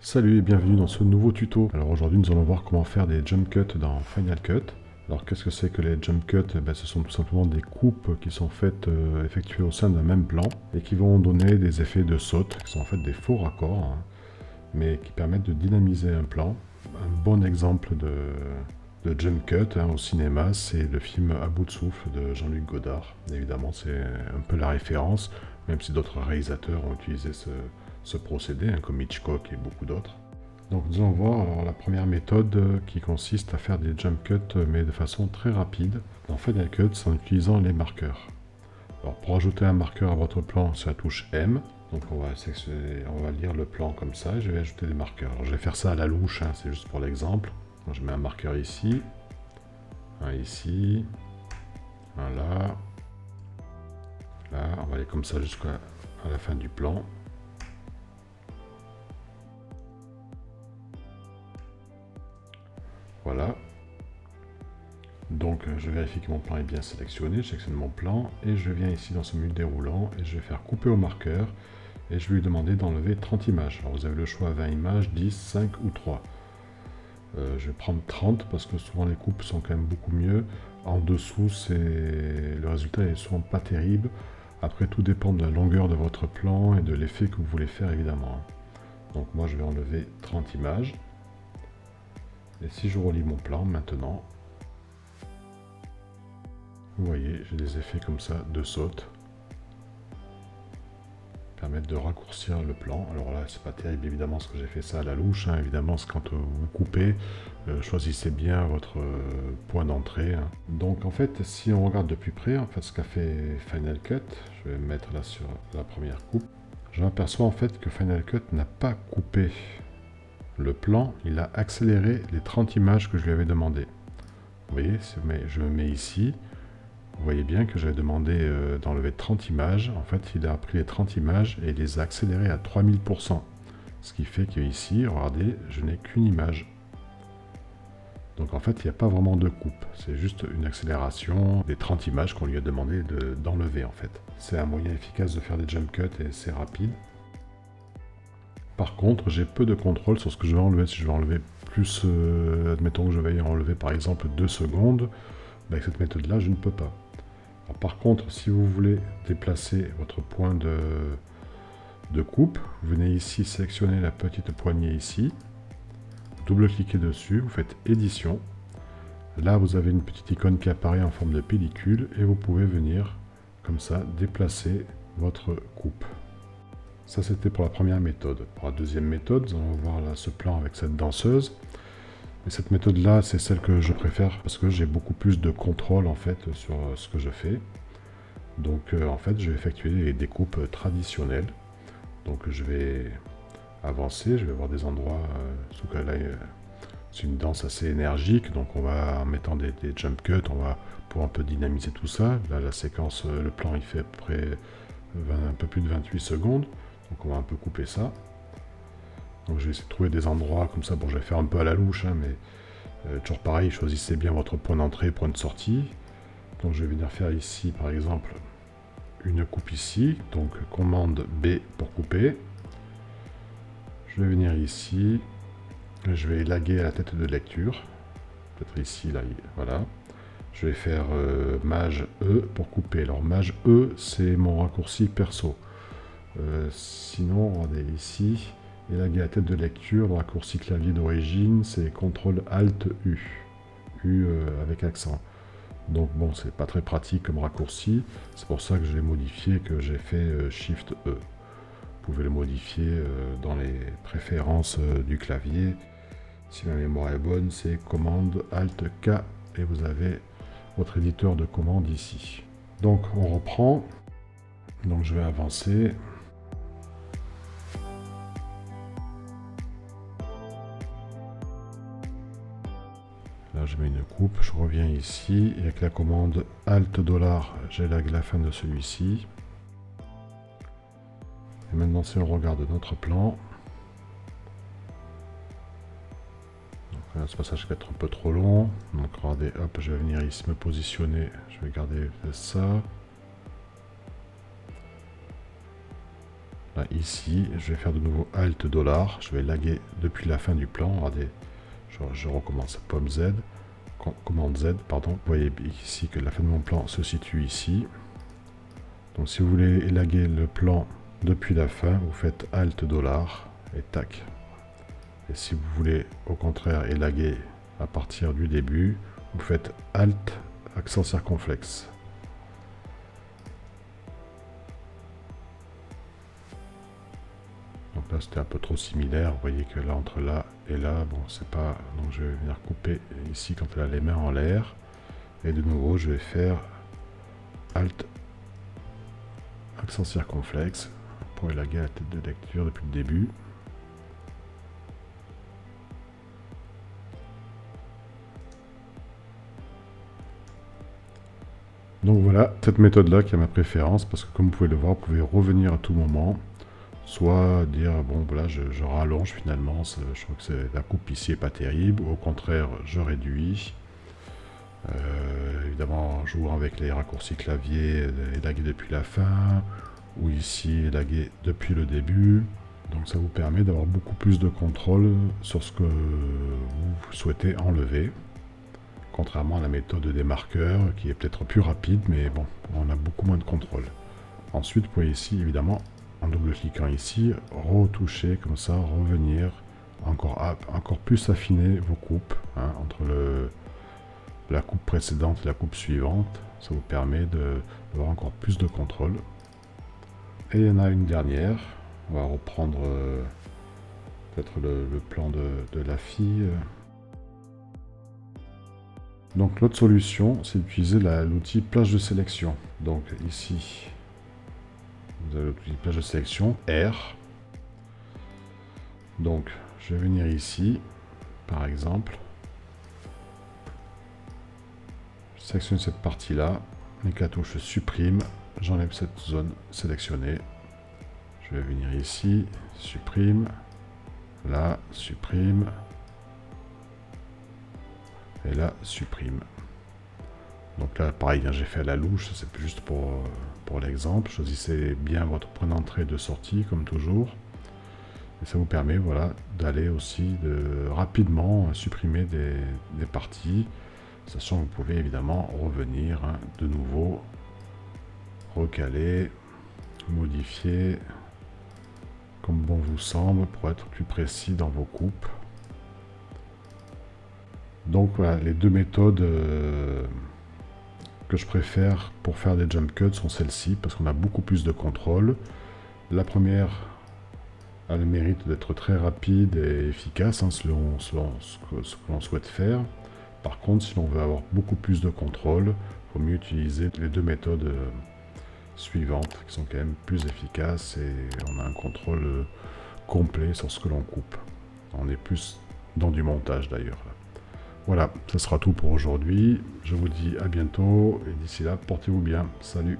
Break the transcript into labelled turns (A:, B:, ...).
A: Salut et bienvenue dans ce nouveau tuto. Alors aujourd'hui nous allons voir comment faire des jump cuts dans Final Cut. Alors qu'est-ce que c'est que les jump cuts? Ce sont tout simplement des coupes qui sont faites, effectuées au sein d'un même plan et qui vont donner des effets de saute, qui sont en fait des faux raccords, hein, mais qui permettent de dynamiser un plan. Un bon exemple de jump cut au cinéma, c'est le film À bout de souffle de Jean-Luc Godard. Évidemment c'est un peu la référence, même si d'autres réalisateurs ont utilisé ce procédé, comme Hitchcock et beaucoup d'autres. Donc nous allons voir alors, la première méthode qui consiste à faire des jump cuts mais de façon très rapide dans Final Cut en utilisant les marqueurs. Alors pour ajouter un marqueur à votre plan, c'est la touche M. Donc on va lire le plan comme ça et je vais ajouter des marqueurs. Alors je vais faire ça à la louche, c'est juste pour l'exemple. Je mets un marqueur ici, un ici, un là, là, on va aller comme ça jusqu'à la fin du plan. Voilà. Donc je vérifie que mon plan est bien sélectionné, je sélectionne mon plan et je viens ici dans ce menu déroulant et je vais faire couper au marqueur et je vais lui demander d'enlever 30 images. Alors vous avez le choix 20 images, 10, 5 ou 3. Je vais prendre 30 parce que souvent les coupes sont quand même beaucoup mieux. En dessous, le résultat est souvent pas terrible. Après, tout dépend de la longueur de votre plan et de l'effet que vous voulez faire évidemment. Donc moi je vais enlever 30 images. Et si je relis mon plan maintenant, vous voyez, j'ai des effets comme ça de saute. Permettent de raccourcir le plan. Alors là, c'est pas terrible évidemment parce que j'ai fait ça à la louche. Évidemment, c'est quand vous coupez, choisissez bien votre point d'entrée. Donc en fait, si on regarde de plus près, en fait, ce qu'a fait Final Cut, je vais me mettre là sur la première coupe. Je m'aperçois en fait que Final Cut n'a pas coupé le plan, il a accéléré les 30 images que je lui avais demandé. Vous voyez, je me mets ici. Vous voyez bien que j'avais demandé d'enlever 30 images. En fait, il a pris les 30 images et les a accélérées à 3000%. Ce qui fait qu'ici, regardez, je n'ai qu'une image. Donc en fait, il n'y a pas vraiment de coupe. C'est juste une accélération des 30 images qu'on lui a demandé d'enlever en fait. C'est un moyen efficace de faire des jump cuts et c'est rapide. Par contre, j'ai peu de contrôle sur ce que je vais enlever. Si je vais enlever plus, admettons que je vais enlever par exemple 2 secondes, avec cette méthode-là, je ne peux pas. Alors, par contre, si vous voulez déplacer votre point de coupe, vous venez ici sélectionner la petite poignée ici, double-cliquez dessus, vous faites édition. Là, vous avez une petite icône qui apparaît en forme de pellicule et vous pouvez venir comme ça déplacer votre coupe. Ça, c'était pour la première méthode. Pour la deuxième méthode, on va voir là ce plan avec cette danseuse. Et cette méthode-là, c'est celle que je préfère parce que j'ai beaucoup plus de contrôle en fait sur ce que je fais. Donc en fait, je vais effectuer des découpes traditionnelles. Donc je vais avancer, je vais voir des endroits, sous que là, c'est une danse assez énergique, donc on va, en mettant des jump cuts, on va pouvoir un peu dynamiser tout ça. Là, la séquence, le plan, il fait à peu près un peu plus de 28 secondes. Donc on va un peu couper ça. Donc je vais essayer de trouver des endroits comme ça. Bon, je vais faire un peu à la louche, mais toujours pareil, choisissez bien votre point d'entrée, point de sortie. Donc je vais venir faire ici, par exemple, une coupe ici. Donc commande B pour couper. Je vais venir ici. Je vais élaguer à la tête de lecture. Peut-être ici, là, voilà. Je vais faire Maj E pour couper. Alors Maj E, c'est mon raccourci perso. Sinon, regardez ici, élaguer la tête de lecture, le raccourci clavier d'origine, c'est CTRL ALT U. U avec accent. Donc bon, c'est pas très pratique comme raccourci. C'est pour ça que je l'ai modifié, que j'ai fait Shift E. Vous pouvez le modifier dans les préférences du clavier. Si ma mémoire est bonne, c'est commande ALT K et vous avez votre éditeur de commande ici. Donc on reprend. Donc je vais avancer. Là, je mets une coupe, je reviens ici, et avec la commande Alt $, j'élague la fin de celui-ci. Et maintenant, si on regarde notre plan, donc, ce passage va être un peu trop long. Donc, regardez, hop, je vais venir ici me positionner. Je vais garder ça. Là, ici, je vais faire de nouveau Alt $, je vais laguer depuis la fin du plan. Regardez, je recommence, pomme Z, commande Z, pardon. Vous voyez ici que la fin de mon plan se situe ici. Donc si vous voulez élaguer le plan depuis la fin, vous faites Alt $ et tac. Et si vous voulez au contraire élaguer à partir du début, vous faites Alt accent circonflexe. Donc là c'était un peu trop similaire, vous voyez que là entre là et là, bon c'est pas... Donc je vais venir couper ici quand elle a les mains en l'air. Et de nouveau je vais faire Alt accent circonflexe pour élaguer la tête de lecture depuis le début. Donc voilà, cette méthode-là qui est ma préférence, parce que comme vous pouvez le voir, vous pouvez revenir à tout moment, soit dire, bon voilà, je rallonge finalement, je trouve que la coupe ici est pas terrible, ou au contraire, je réduis. Évidemment, en jouant avec les raccourcis clavier, élaguer depuis la fin, ou ici, élaguer depuis le début. Donc ça vous permet d'avoir beaucoup plus de contrôle sur ce que vous souhaitez enlever. Contrairement à la méthode des marqueurs, qui est peut-être plus rapide, mais bon, on a beaucoup moins de contrôle. Ensuite, vous pouvez ici, évidemment, en double-cliquant ici, retoucher, comme ça, revenir, encore plus affiner vos coupes, hein, entre la coupe précédente et la coupe suivante. Ça vous permet d'avoir encore plus de contrôle. Et il y en a une dernière. On va reprendre peut-être le plan de la fille. Donc l'autre solution, c'est d'utiliser l'outil plage de sélection. Donc ici, vous avez l'outil plage de sélection, R. Donc je vais venir ici, par exemple. Je sélectionne cette partie-là, avec la touche supprime, j'enlève cette zone sélectionnée. Je vais venir ici, supprime, là, supprime. Et là, supprime. Donc là, pareil, hein, j'ai fait à la louche, c'est juste pour l'exemple. Choisissez bien votre point d'entrée et de sortie, comme toujours. Et ça vous permet voilà, d'aller aussi rapidement supprimer des parties, sachant que vous pouvez évidemment revenir hein, de nouveau, recaler, modifier, comme bon vous semble, pour être plus précis dans vos coupes. Donc voilà, les deux méthodes que je préfère pour faire des jump cuts sont celles-ci, parce qu'on a beaucoup plus de contrôle. La première a le mérite d'être très rapide et efficace, hein, selon ce que l'on souhaite faire. Par contre, si l'on veut avoir beaucoup plus de contrôle, il vaut mieux utiliser les deux méthodes suivantes, qui sont quand même plus efficaces, et on a un contrôle complet sur ce que l'on coupe. On est plus dans du montage d'ailleurs. Voilà, ce sera tout pour aujourd'hui. Je vous dis à bientôt et d'ici là, portez-vous bien. Salut!